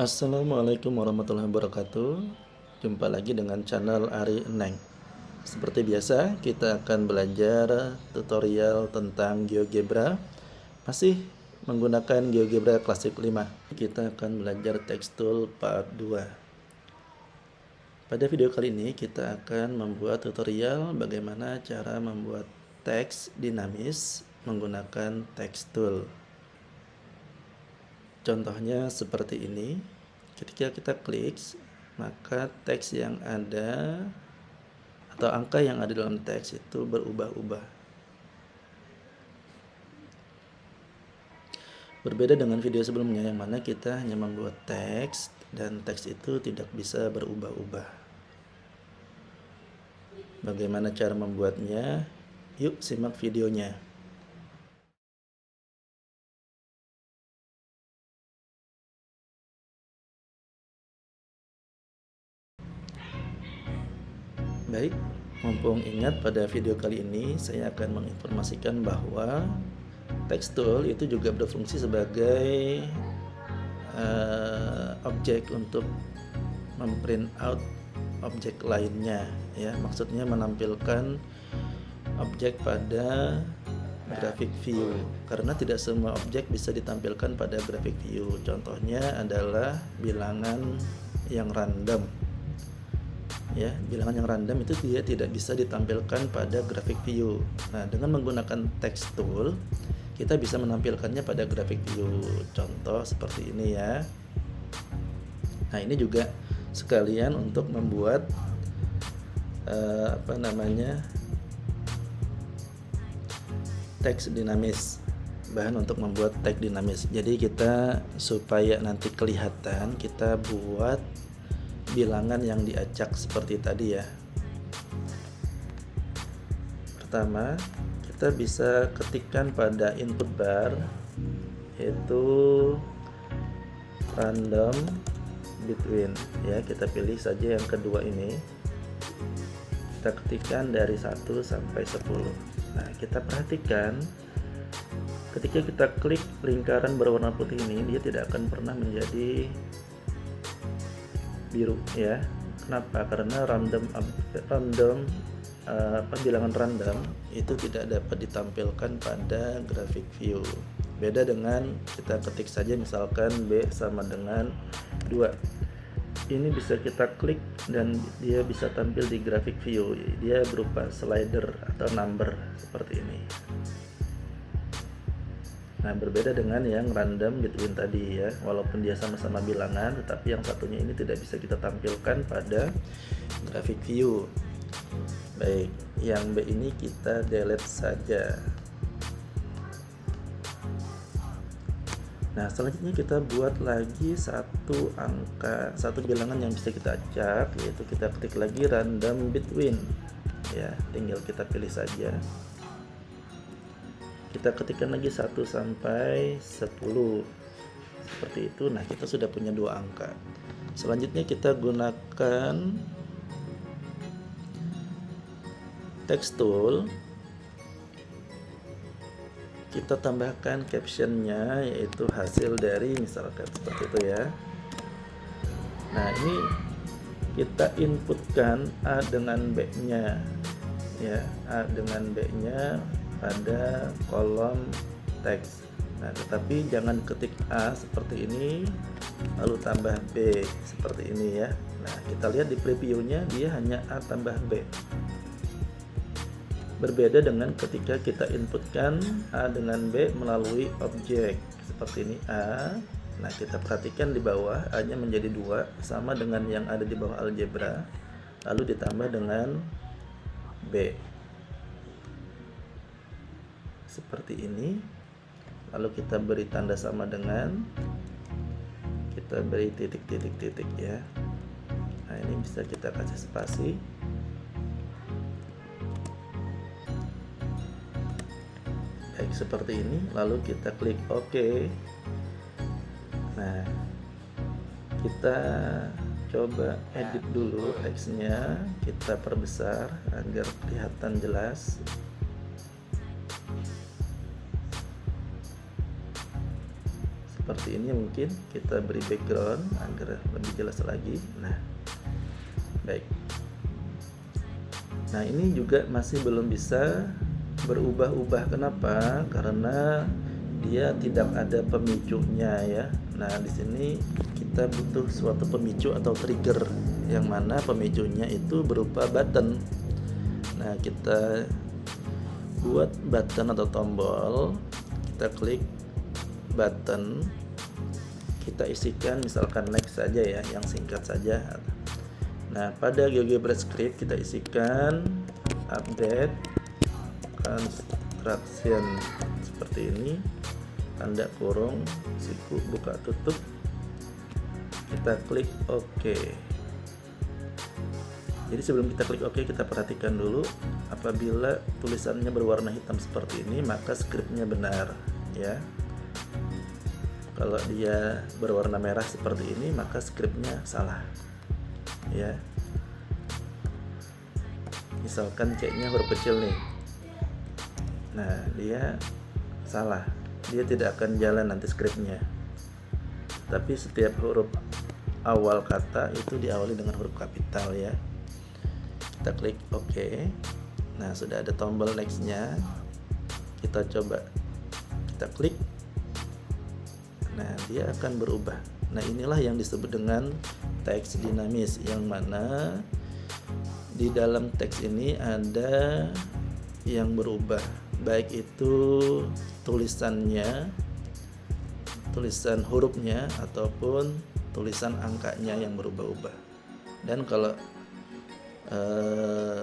Assalamualaikum warahmatullahi wabarakatuh. Jumpa lagi dengan channel Ari Eneng. Seperti biasa, kita akan belajar tutorial tentang GeoGebra. Masih menggunakan GeoGebra Classic 5. Kita akan belajar text tool part 2. Pada video kali ini kita akan membuat tutorial bagaimana cara membuat teks dinamis menggunakan text tool. Contohnya seperti ini. Ketika kita klik, maka teks yang ada atau angka yang ada dalam teks itu berubah-ubah. Berbeda dengan video sebelumnya yang mana kita hanya membuat teks dan teks itu tidak bisa berubah-ubah. Bagaimana cara membuatnya? Yuk simak videonya. Baik, mumpung ingat pada video kali ini saya akan menginformasikan bahwa text tool itu juga berfungsi sebagai objek untuk memprint out objek lainnya, ya. Maksudnya menampilkan objek pada graphic view, karena tidak semua objek bisa ditampilkan pada graphic view. Contohnya adalah bilangan yang random. Ya, bilangan yang random itu dia tidak bisa ditampilkan pada graphic view. Nah, dengan menggunakan text tool, kita bisa menampilkannya pada graphic view. Contoh seperti ini ya. Nah, ini juga sekalian untuk membuat teks dinamis. Bahan untuk membuat teks dinamis. Jadi kita supaya nanti kelihatan, kita buat bilangan yang diacak seperti tadi ya. Pertama, kita bisa ketikkan pada input bar yaitu random between, ya. Kita pilih saja yang kedua ini. Kita ketikkan dari 1 sampai 10. Nah, kita perhatikan ketika kita klik lingkaran berwarna putih ini, dia tidak akan pernah menjadi biru, ya. Kenapa? Karena bilangan random itu tidak dapat ditampilkan pada graphic view. Beda dengan kita ketik saja misalkan B sama dengan 2. Ini bisa kita klik dan dia bisa tampil di graphic view. Dia berupa slider atau number seperti ini. Nah, berbeda dengan yang random between tadi ya, walaupun dia sama-sama bilangan, tetapi yang satunya ini tidak bisa kita tampilkan pada graphic view. Baik, yang B ini kita delete saja. Nah, selanjutnya kita buat lagi satu bilangan yang bisa kita acak, yaitu kita klik lagi random between. Ya, tinggal kita pilih saja. Kita ketikkan lagi 1 sampai 10 seperti itu. Nah, kita sudah punya 2 angka. Selanjutnya kita gunakan text tool. Kita tambahkan captionnya, yaitu hasil dari misalkan seperti itu ya. Nah, ini kita inputkan A dengan B nya ya, A dengan B nya pada kolom teks. Nah, tetapi jangan ketik A seperti ini lalu tambah B seperti ini ya. Nah, kita lihat di previewnya dia hanya A tambah B. Berbeda dengan ketika kita inputkan A dengan B melalui objek seperti ini A. Nah, kita perhatikan di bawah A nya menjadi 2 sama dengan yang ada di bawah algebra, lalu ditambah dengan B seperti ini. Lalu kita beri tanda sama dengan, kita beri titik-titik-titik ya. Nah, ini bisa kita kasih spasi. Baik, seperti ini. Lalu kita klik OK. Nah, kita coba edit dulu teksnya, kita perbesar agar kelihatan jelas. seperti ini. Mungkin kita beri background agar lebih jelas lagi. Nah, baik. Nah, ini juga masih belum bisa berubah-ubah. Kenapa? Karena dia tidak ada pemicunya ya. Nah, di sini kita butuh suatu pemicu atau trigger, yang mana pemicunya itu berupa button. Nah, kita buat button atau tombol, kita klik button, kita isikan misalkan next saja ya, yang singkat saja. Nah, pada GeoGebra script kita isikan update construction seperti ini, tanda kurung, siku buka tutup, kita klik OK. Jadi sebelum kita klik OK, kita perhatikan dulu, apabila tulisannya berwarna hitam seperti ini maka scriptnya benar ya. Kalau dia berwarna merah seperti ini maka scriptnya salah ya. Misalkan C-nya huruf kecil nih, nah dia salah, dia tidak akan jalan nanti scriptnya. Tapi setiap huruf awal kata itu diawali dengan huruf kapital ya. Kita klik OK. Nah, sudah ada tombol next-nya, kita coba, kita klik. Nah, dia akan berubah. Nah, inilah yang disebut dengan teks dinamis, yang mana di dalam teks ini ada yang berubah, baik itu tulisannya, tulisan hurufnya, ataupun tulisan angkanya yang berubah-ubah. Dan kalau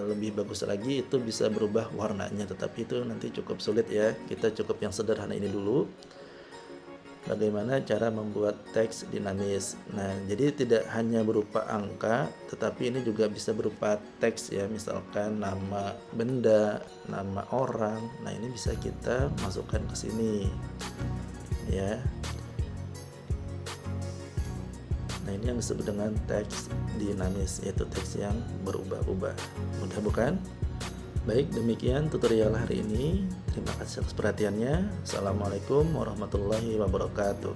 lebih bagus lagi itu bisa berubah warnanya, tetapi itu nanti cukup sulit ya. Kita cukup yang sederhana ini dulu. Bagaimana cara membuat teks dinamis. Nah, jadi tidak hanya berupa angka, tetapi ini juga bisa berupa teks ya, misalkan nama benda, nama orang. Nah, ini bisa kita masukkan ke sini ya. Nah, ini yang disebut dengan teks dinamis, yaitu teks yang berubah-ubah. Mudah bukan? Baik, demikian tutorial hari ini. Terima kasih atas perhatiannya. Assalamualaikum warahmatullahi wabarakatuh.